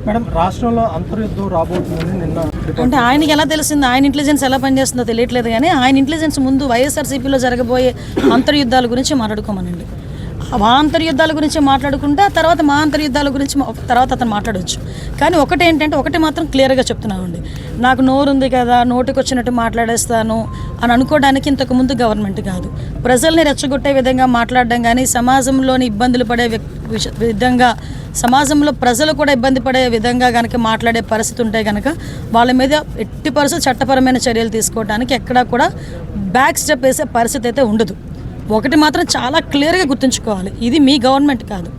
Madam రాష్ట్రంలో అంతర్యుద్ధం రాబోతుందని నిన్న అంటే ఆయనకి ఎలా తెలిసింది, ఆయన ఇంటెలిజెన్స్ ఎలా పనిచేస్తుందో తెలియట్లేదు. కానీ ఆయన ఇంటెలిజెన్స్ ముందు వైఎస్ఆర్సీపీలో జరగబోయే అంతర్యుద్ధాల గురించి మాట్లాడుకోమనండి. మా అంతర్యుద్ధాల గురించి మాట్లాడుకుంటే తర్వాత మా అంతర్యుద్ధాల గురించి తర్వాత అతను మాట్లాడవచ్చు. కానీ ఒకటి మాత్రం క్లియర్గా చెప్తున్నామండి, నాకు నోరు ఉంది కదా నోటికి వచ్చినట్టు మాట్లాడేస్తాను అని అనుకోవడానికి ఇంతకుముందు గవర్నమెంట్ కాదు. ప్రజల్ని రెచ్చగొట్టే విధంగా మాట్లాడడం కానీ, సమాజంలోని ఇబ్బందులు పడే విధంగా, సమాజంలో ప్రజలు కూడా ఇబ్బంది పడే విధంగా కనుక మాట్లాడే పరిస్థితి ఉంటే కనుక వాళ్ళ మీద ఎట్టి పరిస్థితి చట్టపరమైన చర్యలు తీసుకోవడానికి ఎక్కడా కూడా బ్యాక్ స్టెప్ వేసే పరిస్థితి అయితే ఉండదు. ఒకటి మాత్రం చాలా క్లియర్గా గుర్తుంచుకోవాలి, ఇది మీ గవర్నమెంట్ కాదు.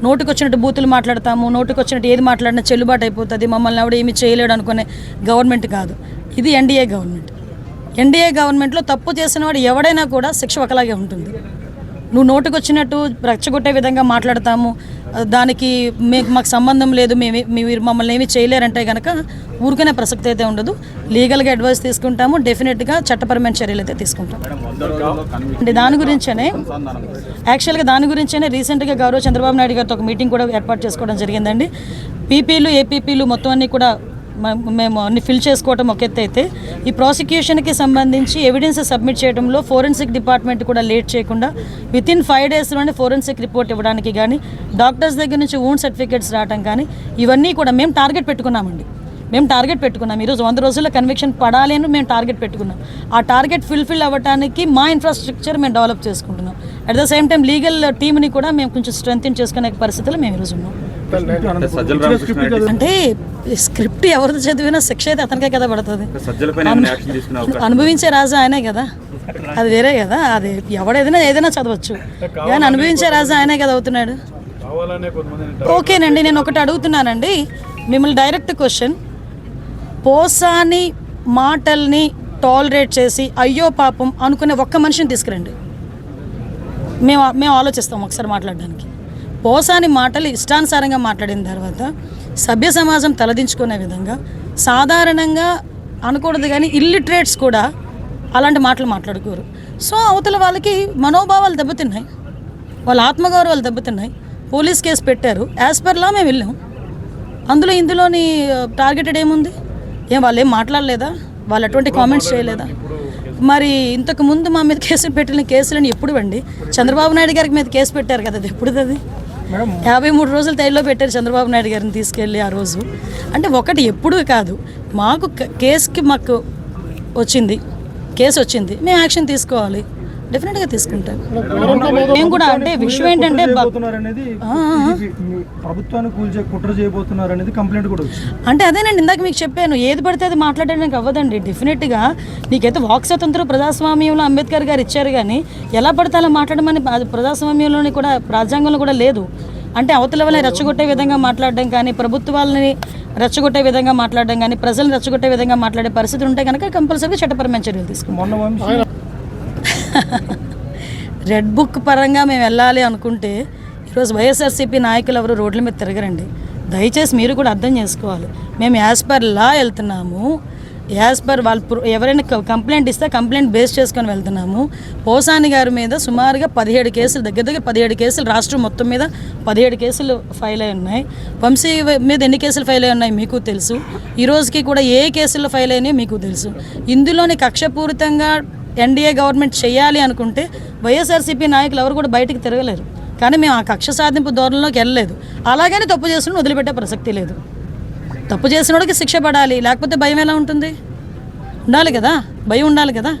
నోటికి వచ్చినట్టు బూతులు మాట్లాడతాము, నోటికి వచ్చినట్టు ఏది మాట్లాడినా చెల్లుబాటు అయిపోతుంది, మమ్మల్ని ఎవడు ఏమీ చేయలేడు అనుకునే గవర్నమెంట్ కాదు. ఇది ఎన్డీఏ గవర్నమెంట్. ఎన్డీఏ గవర్నమెంట్లో తప్పు చేసిన వాడు ఎవడైనా కూడా శిక్ష ఒకలాగే ఉంటుంది. నువ్వు నోటికి వచ్చినట్టు రెచ్చగొట్టే విధంగా మాట్లాడతాము, దానికి మాకు సంబంధం లేదు, మీరు మమ్మల్ని ఏమీ చేయలేరంటే కనుక ఊరుకునే ప్రసక్తి అయితే ఉండదు. లీగల్గా అడ్వైస్ తీసుకుంటాము, డెఫినెట్గా చట్టపరమైన చర్యలు అయితే తీసుకుంటాం. అంటే దాని గురించేనే రీసెంట్గా గౌరవ చంద్రబాబు నాయుడు గారితో ఒక మీటింగ్ కూడా ఏర్పాటు చేసుకోవడం జరిగిందండి. పీపీలు ఏపీపీలు మొత్తం అన్నీ కూడా మేము అన్ని ఫిల్ చేసుకోవటం ఒక ఎత్తు అయితే, ఈ ప్రాసిక్యూషన్కి సంబంధించి ఎవిడెన్స్ సబ్మిట్ చేయడంలో ఫోరెన్సిక్ డిపార్ట్మెంట్ కూడా లేట్ చేయకుండా వితిన్ 5 డేస్లోనే ఫోరెన్సిక్ రిపోర్ట్ ఇవ్వడానికి కానీ, డాక్టర్స్ దగ్గర నుంచి వూండ్ సర్టిఫికేట్స్ రావడం కానీ, ఇవన్నీ కూడా మేము టార్గెట్ పెట్టుకున్నాం. ఈరోజు 100 రోజుల్లో కన్విక్షన్ పడాలి అని మేము టార్గెట్ పెట్టుకున్నాం. ఆ టార్గెట్ ఫుల్ఫిల్ అవ్వడానికి మా ఇన్ఫ్రాస్ట్రక్చర్ మేము డెవలప్ చేసుకుంటున్నాం. At the same time legal టీమ్ని కూడా మేము కొంచెం స్ట్రెంగ్తెన్ చేసుకునే పరిస్థితులు మేము ఈరోజు ఉన్నాం. అంటే స్క్రిప్ట్ ఎవరిది చదివినా శిక్ష అయితే అతనికే కదా పడుతుంది. అనుభవించే రాజా ఆయనే కదా, అది వేరే కదా. అది ఏదైనా చదవచ్చు, కానీ అనుభవించే రాజా ఆయనే కదా అవుతున్నాడు. ఓకేనండి, నేను ఒకటి అడుగుతున్నానండి మిమ్మల్ని, డైరెక్ట్ క్వశ్చన్. పోసాని మాటల్ని టాలరేట్ చేసి అయ్యో పాపం అనుకునే ఒక్క మనిషిని తీసుకురండి, మేము ఆలోచిస్తాం ఒకసారి మాట్లాడడానికి. పోసాని మాటలు ఇష్టానుసారంగా మాట్లాడిన తర్వాత సభ్య సమాజం తలదించుకునే విధంగా, సాధారణంగా అనకూడదు కానీ ఇల్లిటరేట్స్ కూడా అలాంటి మాటలు మాట్లాడుకోరు. సో అవతల వాళ్ళకి మనోభావాలు దెబ్బతిన్నాయి, వాళ్ళ ఆత్మగౌరవాలు దెబ్బతిన్నాయి. పోలీస్ కేసు పెట్టారు, యాజ్ పర్ లా మేము వెళ్ళాం. ఇందులోని టార్గెటెడ్ ఏముంది? వాళ్ళు ఏం మాట్లాడలేదా? వాళ్ళు అటువంటి కామెంట్స్ చేయలేదా? మరి ఇంతకు ముందు మా మీద కేసులు పెట్టిన కేసులని ఎప్పుడు అండి? చంద్రబాబు నాయుడు గారికి మీద కేసు పెట్టారు కదా, అది ఎప్పుడు? అది 53 రోజులు తైల్లో పెట్టారు చంద్రబాబు నాయుడు గారిని తీసుకెళ్ళి ఆ రోజు. అంటే ఒకటి ఎప్పుడు కాదు, మాకు మాకు కేసు వచ్చింది, మేము యాక్షన్ తీసుకోవాలి, డెఫినెట్గా తీసుకుంటాం. మేము కూడా అంటే విషయం ఏంటంటే ప్రభుత్వాన్ని కూల్చే కుట్ర చేయబోతున్నారు అనేది కంప్లైంట్ కూడా వచ్చింది. అంటే అదేనండి, ఇందాక మీకు చెప్పాను, ఏది పడితే అది మాట్లాడడానికి అవ్వదండి. డెఫినెట్గా నీకైతే వాక్ స్వాతంత్రం ప్రజాస్వామ్యంలో అంబేద్కర్ గారు ఇచ్చారు, కానీ ఎలా పడితే అలా మాట్లాడమని ప్రజాస్వామ్యంలోని కూడా రాజ్యాంగంలో కూడా లేదు. అంటే అవతల వాళ్ళని రెచ్చగొట్టే విధంగా మాట్లాడడం కానీ, ప్రభుత్వాలని రెచ్చగొట్టే విధంగా మాట్లాడడం కానీ, ప్రజలను రెచ్చగొట్టే విధంగా మాట్లాడే పరిస్థితి ఉంటే కనుక కంపల్సరీగా చట్టపరమైన చర్యలు తీసుకుంటాం. రెడ్ బుక్ పరంగా మేము వెళ్ళాలి అనుకుంటే ఈరోజు వైఎస్ఆర్సీపీ నాయకులు ఎవరు రోడ్ల మీద తిరగరండి. దయచేసి మీరు కూడా అర్థం చేసుకోవాలి, మేము యాజ్ పర్ లా వెళ్తున్నాము, యాజ్ పర్ వాళ్ళు ఎవరైనా కంప్లైంట్ ఇస్తే కంప్లైంట్ బేస్ చేసుకొని వెళ్తున్నాము. పోసాని గారి మీద సుమారుగా 17 కేసులు, దగ్గర 17 కేసులు రాష్ట్రం మొత్తం మీద 17 కేసులు ఫైల్ అయి ఉన్నాయి. వంశీ మీద ఎన్ని కేసులు ఫైల్ అయి ఉన్నాయి మీకు తెలుసు. ఈ రోజుకి కూడా ఏ కేసుల్లో ఫైల్ అయినాయో మీకు తెలుసు. ఇందులోని కక్షపూరితంగా ఎన్డీఏ గవర్నమెంట్ చేయాలి అనుకుంటే వైఎస్ఆర్సీపీ నాయకులు ఎవరు కూడా బయటికి తిరగలేరు. కానీ మేము ఆ కక్ష సాధింపు ధోరణిలోకి వెళ్ళలేదు. అలాగని తప్పు చేసిన వదిలిపెట్టే ప్రసక్తి లేదు. తప్పు చేసినోడికి శిక్ష పడాలి, లేకపోతే భయం ఎలా ఉంటుంది? ఉండాలి కదా, భయం ఉండాలి కదా.